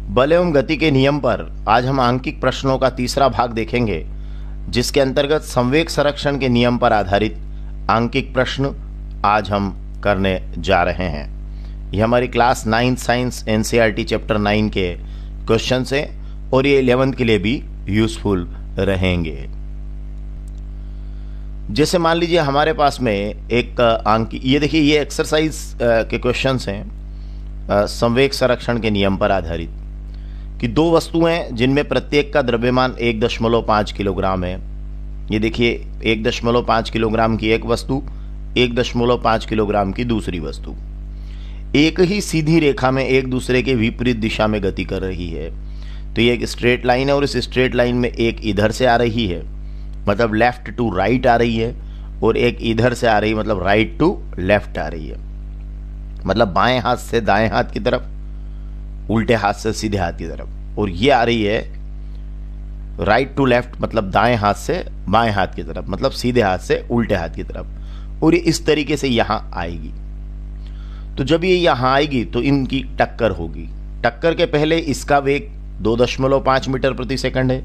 बल एवं गति के नियम पर आज हम आंकिक प्रश्नों का तीसरा भाग देखेंगे, जिसके अंतर्गत संवेग संरक्षण के नियम पर आधारित आंकिक प्रश्न आज हम करने जा रहे हैं। यह हमारी क्लास 9 साइंस एनसीईआरटी चैप्टर 9 के क्वेश्चन हैं और ये 11th के लिए भी यूजफुल रहेंगे। जैसे मान लीजिए हमारे पास में एक ये देखिए, ये एक्सरसाइज के क्वेश्चंस हैं संवेग संरक्षण के नियम पर आधारित कि दो वस्तुएं जिनमें प्रत्येक का द्रव्यमान 1.5 किलोग्राम है। ये देखिए 1.5 किलोग्राम की एक वस्तु, 1.5 किलोग्राम की दूसरी वस्तु एक ही सीधी रेखा में एक दूसरे के विपरीत दिशा में गति कर रही है। तो ये एक स्ट्रेट लाइन है और इस स्ट्रेट लाइन में एक इधर से आ रही है, मतलब लेफ्ट टू राइट आ रही है, और एक इधर से आ रही है, मतलब राइट टू लेफ्ट आ रही है, मतलब बाएं हाथ से दाएं हाथ की तरफ, उल्टे हाथ से सीधे हाथ की तरफ। और ये आ रही है राइट टू लेफ्ट, मतलब दाएं हाथ से बाएं हाथ की तरफ, मतलब सीधे हाथ से उल्टे हाथ की तरफ। और ये इस तरीके से यहां आएगी। तो जब ये यहां आएगी तो इनकी टक्कर होगी। टक्कर के पहले इसका वेग 2.5 मीटर प्रति सेकंड है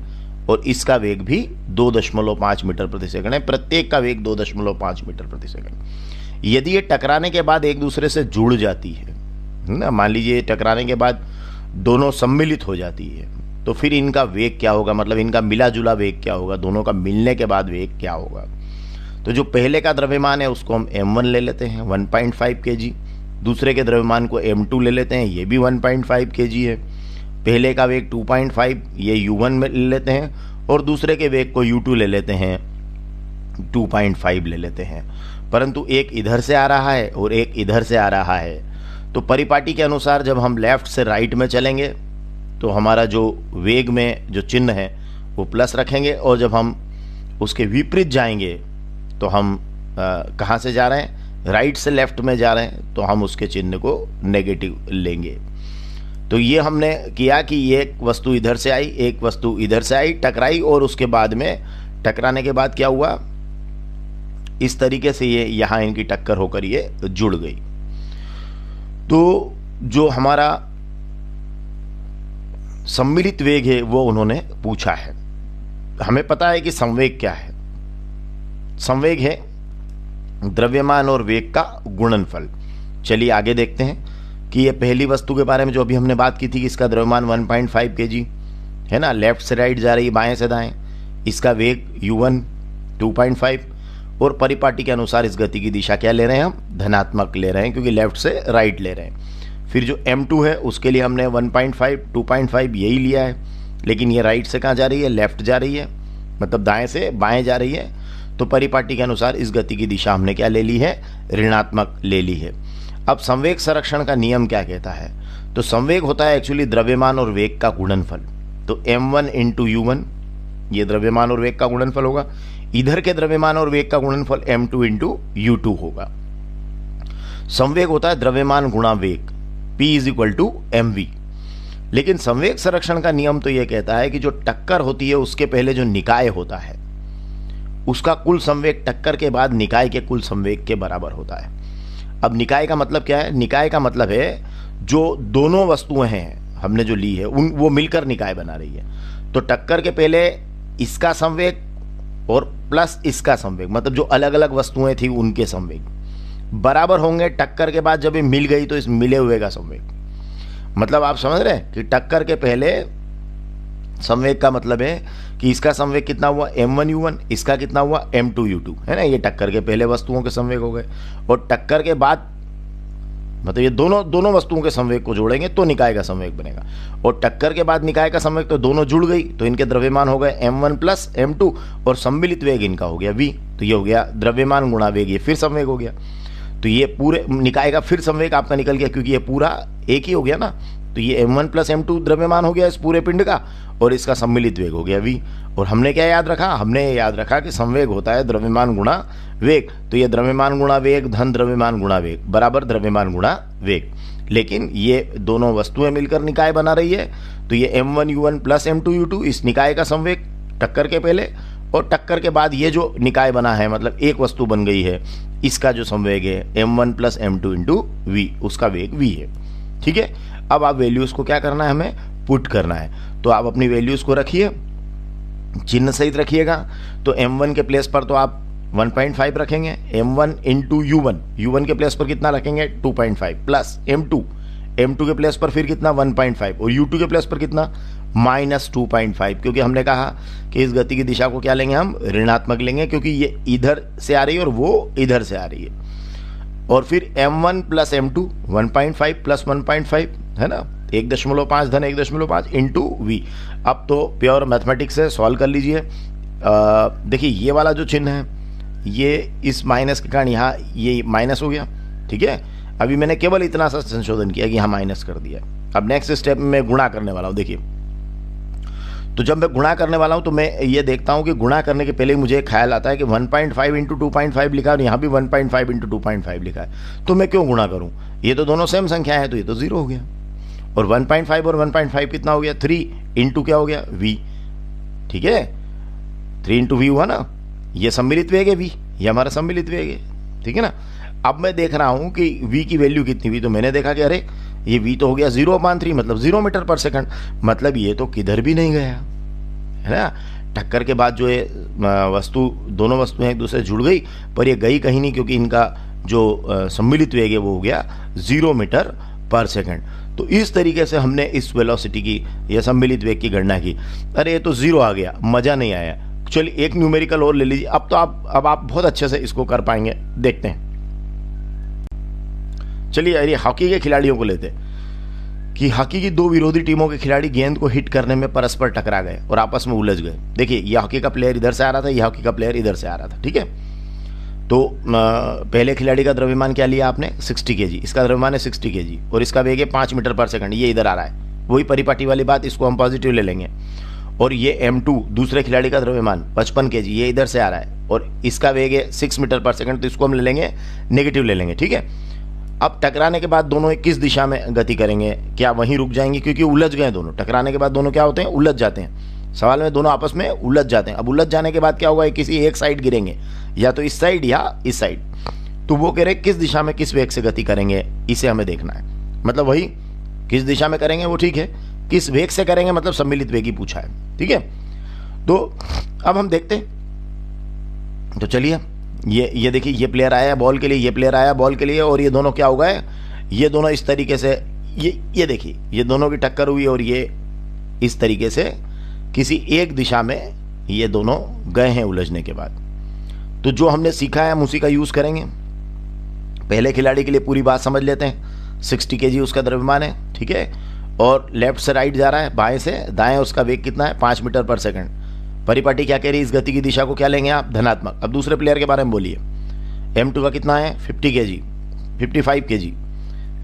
और इसका वेग भी 2.5 मीटर प्रति सेकंड है। प्रत्येक का वेग 2.5 मीटर प्रति सेकंड। यदि ये टकराने के बाद एक दूसरे से जुड़ जाती है ना, मान लीजिए टकराने के बाद दोनों सम्मिलित हो जाती है, तो फिर इनका वेग क्या होगा, मतलब इनका मिला जुला वेग क्या होगा, दोनों का मिलने के बाद वेग क्या होगा। तो जो पहले का द्रव्यमान है उसको हम m1 ले लेते हैं 1.5 kg, दूसरे के द्रव्यमान को m2 ले लेते हैं, ये भी 1.5 kg है। पहले का वेग 2.5, ये u1 में ले लेते हैं, और दूसरे के वेग को u2 ले लेते हैं, 2.5 ले लेते हैं। परंतु एक इधर से आ रहा है और एक इधर से आ रहा है, तो परिपाटी के अनुसार जब हम लेफ्ट से राइट में चलेंगे तो हमारा जो वेग में जो चिन्ह है वो प्लस रखेंगे, और जब हम उसके विपरीत जाएंगे तो हम कहाँ से जा रहे हैं, राइट से लेफ्ट में जा रहे हैं, तो हम उसके चिन्ह को नेगेटिव लेंगे। तो ये हमने किया कि ये एक वस्तु इधर से आई, एक वस्तु इधर से आई, टकराई, और उसके बाद में टकराने के बाद क्या हुआ, इस तरीके से ये यहां इनकी टक्कर होकर ये जुड़ गई। तो जो हमारा सम्मिलित वेग है वो उन्होंने पूछा है। हमें पता है कि संवेग क्या है। संवेग है द्रव्यमान और वेग का गुणनफल। चलिए आगे देखते हैं कि ये पहली वस्तु के बारे में जो अभी हमने बात की थी कि इसका द्रव्यमान 1.5 kg है ना, लेफ्ट से राइट जा रही है, बाएं से दाएं, इसका वेग u1 2.5, और परिपाटी के अनुसार इस गति की दिशा क्या ले रहे हैं, हम धनात्मक ले रहे हैं, क्योंकि लेफ्ट से राइट ले रहे हैं। फिर जो m2 है उसके लिए हमने 1.5 2.5 यही लिया है, लेकिन ये राइट से कहाँ जा रही है, लेफ्ट जा रही है, मतलब दाएं से बाएं जा रही है। तो परिपाटी के अनुसार इस गति की दिशा हमने क्या ले ली है, ऋणात्मक ले ली है। अब संवेग संरक्षण का नियम क्या कहता है, तो संवेग होता है एक्चुअली द्रव्यमान और वेग का गुणनफल। तो m1 इंटू u1, ये द्रव्यमान और वेग का गुणनफल होगा। इधर के द्रव्यमान और वेग का गुणनफल m2 इंटू u2 होगा। संवेग होता है द्रव्यमान गुणा वेग, p is equal to mv। लेकिन संवेग संरक्षण का नियम तो यह कहता है कि जो टक्कर होती है उसके पहले जो निकाय होता है उसका कुल संवेग टक्कर के बाद निकाय के कुल संवेग के बराबर होता है। अब निकाय का मतलब क्या है, निकाय का मतलब है जो दोनों वस्तुएं हैं हमने जो ली है वो मिलकर निकाय बना रही है। तो टक्कर के पहले इसका संवेग और प्लस इसका संवेग, मतलब जो अलग अलग वस्तुएं थी उनके संवेग बराबर होंगे। टक्कर के बाद जब ये मिल गई तो इस मिले हुए का संवेग, मतलब आप समझ रहे हैं कि टक्कर के पहले संवेग का मतलब है कि इसका संवेग कितना हुआ m1 u1, इसका कितना हुआ m2 u2, है ना। ये टक्कर के पहले वस्तुओं के संवेग हो गए, और टक्कर के बाद मतलब ये दोनों वस्तुओं के संवेग को जोड़ेंगे तो निकाय का संवेग बनेगा, और टक्कर के बाद निकाय का संवेग, तो दोनों जुड़ गई तो इनके द्रव्यमान हो गए m1 प्लस m2, और सम्मिलित वेग इनका हो गया v। तो ये हो गया द्रव्यमान गुणा वेग, ये फिर संवेग हो गया। तो ये पूरे निकाय का फिर संवेग आपका निकल गया, क्योंकि ये पूरा एक ही हो गया ना। तो ये m1 प्लस m2 द्रव्यमान हो गया इस पूरे पिंड का, और इसका सम्मिलित वेग हो गया v। और हमने क्या याद रखा, हमने याद रखा कि संवेग होता है द्रव्यमान गुणा वेग। तो ये द्रव्यमान गुणा वेग धन द्रव्यमान गुणा वेग बराबर द्रव्यमान गुणा वेग। लेकिन ये दोनों वस्तुएं मिलकर निकाय बना रही है, तो ये m1 u1 plus m2 u2 इस निकाय का संवेग टक्कर के पहले, और टक्कर के बाद ये जो निकाय बना है, मतलब एक वस्तु बन गई है, इसका जो संवेग है m1 plus m2 into v, उसका वेग v है। ठीक है। अब आप वैल्यूज को क्या करना है, हमें पुट करना है। तो आप अपनी वैल्यूज़ को रखिए, चिन्ह सहित रखिएगा। तो m1 के प्लेस पर तो आप 1.5 रखेंगे, m1 इंटू u1 के प्लेस पर कितना रखेंगे 2.5 प्लस m2 के प्लेस पर फिर कितना 1.5 और u2 के प्लेस पर कितना -2.5, क्योंकि हमने कहा कि इस गति की दिशा को क्या लेंगे हम, ऋणात्मक लेंगे, क्योंकि ये इधर से आ रही है और वो इधर से आ रही है। और फिर m1 प्लस m2 1.5 प्लस 1.5 है ना, 1.5 धन 1.5 इंटू v। अब तो प्योर मैथमेटिक्स से सॉल्व कर लीजिए। देखिए ये वाला जो चिन्ह है ये इस माइनस के कारण यहाँ ये माइनस हो गया, ठीक है। अभी मैंने केवल इतना सा संशोधन किया कि यहाँ माइनस कर दिया। अब नेक्स्ट स्टेप में मैं गुणा करने वाला हूँ। देखिए तो जब मैं गुणा करने वाला हूँ तो मैं ये देखता हूँ कि गुणा करने के पहले मुझे एक ख्याल आता है कि 1.5 इंटू 2.5 लिखा है और यहाँ भी 1.5 इंटू 2.5 लिखा है, तो मैं क्यों गुणा करूँ, ये तो दोनों सेम संख्या है, तो ये तो 0 हो गया। और 1.5 और 1.5 कितना हो गया 3 इंटू क्या हो गया v, ठीक है, 3 इंटू वी हुआ ना, ये सम्मिलित वेग है v, ये हमारा सम्मिलित वेग है, ठीक है ना। अब मैं देख रहा हूँ कि v की वैल्यू कितनी हुई, तो मैंने देखा कि अरे ये v तो हो गया 0/3 मतलब 0 मीटर पर सेकंड, मतलब ये तो किधर भी नहीं गया, है ना। टक्कर के बाद जो है दोनों वस्तुएं एक दूसरे से जुड़ गई, पर ये गई कहीं नहीं, क्योंकि इनका जो सम्मिलित वेग है वो हो गया 0 मीटर पर सेकंड। तो इस तरीके से हमने इस वेलोसिटी की या सम्मिलित वेग की गणना की। अरे ये तो 0 आ गया, मजा नहीं आया। चलिए एक न्यूमेरिकल और ले लीजिए, अब तो आप बहुत अच्छे से इसको कर पाएंगे, देखते हैं। चलिए अरे हॉकी के खिलाड़ियों को लेते हैं कि हॉकी की दो विरोधी टीमों के खिलाड़ी गेंद को हिट करने में परस्पर टकरा गए और आपस में उलझ गए। देखिए ये हॉकी का प्लेयर इधर से आ रहा था, ये हॉकी का प्लेयर इधर से आ रहा था, ठीक है। तो पहले खिलाड़ी का द्रव्यमान क्या लिया आपने 60 kg, इसका द्रव्यमान है 60 kg और इसका वेग है 5 मीटर पर सेकंड, ये इधर आ रहा है, वही परिपाटी वाली बात, इसको हम पॉजिटिव ले लेंगे। और ये m2 दूसरे खिलाड़ी का द्रव्यमान 55 kg, ये इधर से आ रहा है और इसका वेग है 6 मीटर पर सेकंड, तो इसको हम ले लेंगे नेगेटिव ले लेंगे, ठीक है। अब टकराने के बाद दोनों किस दिशा में गति करेंगे, क्या वहीं रुक जाएंगे, क्योंकि उलझ गए दोनों, टकराने के बाद दोनों क्या होते हैं उलझ जाते हैं। सवाल में दोनों आपस में उलझ जाते हैं। अब उलझ जाने के बाद क्या होगा, किसी एक साइड गिरेंगे, या तो इस साइड या इस साइड। तो वो कह रहे किस दिशा में किस वेग से गति करेंगे, इसे हमें देखना है। मतलब वही किस दिशा में करेंगे वो ठीक है, किस वेग से करेंगे मतलब सम्मिलित वेग ही पूछा है, ठीक है। तो अब हम देखते हैं। तो चलिए ये देखिए, ये प्लेयर आया बॉल के लिए, ये प्लेयर आया बॉल के लिए, और ये दोनों क्या हो गए, ये दोनों इस तरीके से, ये देखिए ये दोनों की टक्कर हुई और ये इस तरीके से किसी एक दिशा में ये दोनों गए हैं उलझने के बाद। तो जो हमने सीखा है हम उसी का यूज करेंगे। पहले खिलाड़ी के लिए पूरी बात समझ लेते हैं। 60 kg उसका द्रव्यमान है, ठीक है, और लेफ्ट से राइट जा रहा है, बाएं से दाएं, उसका वेग कितना है 5 मीटर पर सेकंड। परिपाटी क्या कह रही है, इस गति की दिशा को क्या लेंगे आप धनात्मक। अब दूसरे प्लेयर के बारे में बोलिए। m2 का कितना है 50 kg 55 kg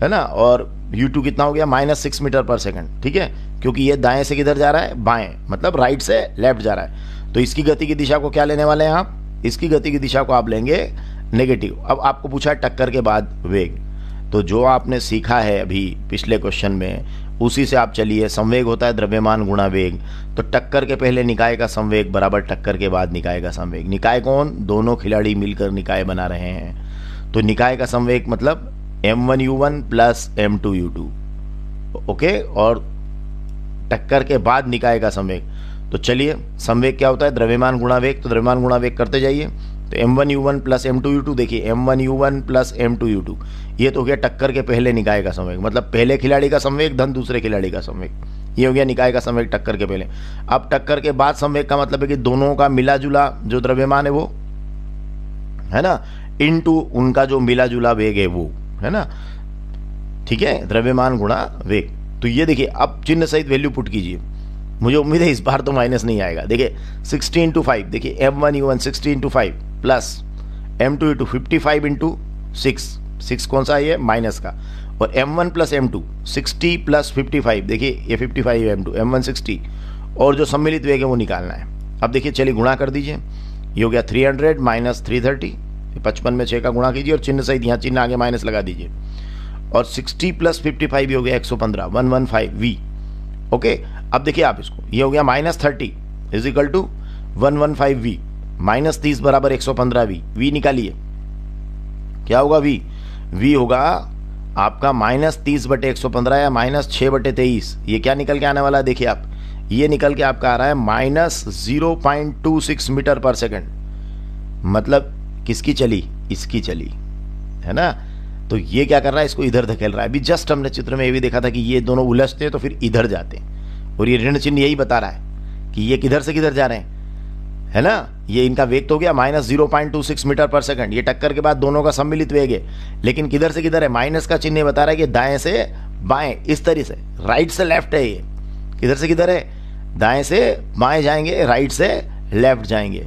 है ना, और u2 कितना हो गया -6 मीटर पर सेकंड, ठीक है, क्योंकि ये दाएं से किधर जा रहा है बाएं, मतलब राइट से लेफ्ट जा रहा है। तो इसकी गति की दिशा को क्या लेने वाले हैं आप, इसकी गति की दिशा को आप लेंगे नेगेटिव। अब आपको पूछा है टक्कर के बाद वेग, तो जो आपने सीखा है अभी पिछले क्वेश्चन में उसी से आप चलिए। संवेग होता है द्रव्यमान गुणा वेग, तो टक्कर के पहले निकाय का संवेग बराबर टक्कर के बाद निकाय का संवेग। निकाय कौन, दोनों खिलाड़ी मिलकर निकाय बना रहे हैं, तो निकाय का संवेग मतलब m1u1 प्लस m2u2, ओके, और टक्कर के बाद निकाय का संवेग। तो चलिए संवेग क्या होता है द्रव्यमान गुणा वेग, तो द्रव्यमान गुणा वेग करते जाइए। तो m1u1 प्लस m2u2, देखिए m1u1 प्लस m2u2, ये तो हो गया टक्कर के पहले निकाय का संवेग, मतलब पहले खिलाड़ी का संवेग धन दूसरे खिलाड़ी का संवेग, ये हो गया निकाय का संवेग टक्कर के पहले। अब टक्कर के बाद संवेग का मतलब है कि दोनों का मिला जुला जो द्रव्यमान है वो है ना, इनटू उनका जो मिला जुला वेग है वो, है ना, ठीक है, द्रव्यमान गुणा वेग। तो ये देखिए अब चिन्ह सहित वैल्यू पुट कीजिए, मुझे उम्मीद है इस बार तो माइनस नहीं आएगा। देखिए 60 इंटू 5, देखिए m1u1 60 into 5 plus m2u2 55 into 6 कौन सा है ये माइनस का, और m1 प्लस m2 60 प्लस 55, देखिए ये 55 है m2, m1 60, और जो सम्मिलित वेग है वो निकालना है। अब देखिए चलिए गुणा कर दीजिए, ये हो गया 300 माइनस 330, 55 में 6 का गुणा कीजिए और चिन्ह सहित यहाँ चिन्ह आगे माइनस लगा दीजिए, और 60 प्लस 55 हो गया 115 115 v, ओके। अब देखिए आप इसको, ये हो गया -30 इज इक्वल टू 115 v, -30 बराबर 115 v, v निकालिए क्या होगा v होगा आपका -30/115 या -6/23, ये क्या निकल के आने वाला है देखिए आप, ये निकल के आपका आ रहा है -0.26 मीटर पर सेकंड। मतलब किसकी चली? इसकी चली, है ना। तो ये क्या कर रहा है? इसको इधर धकेल रहा है। अभी जस्ट हमने चित्र में ये भी देखा था कि ये दोनों उलझते हैं तो फिर इधर जाते हैं, और ये ऋण चिन्ह यही बता रहा है कि ये किधर से किधर जा रहे हैं, है ना। ये इनका वेग तो हो गया -0.26 मीटर पर सेकंड, ये टक्कर के बाद दोनों का सम्मिलित वेग है, लेकिन किधर से किधर है? माइनस का चिन्ह बता रहा है कि दाएं से बाएं, इस तरह से, राइट से लेफ्ट है ये। किधर से किधर है? दाएं से बाएं जाएंगे, राइट से लेफ्ट जाएंगे।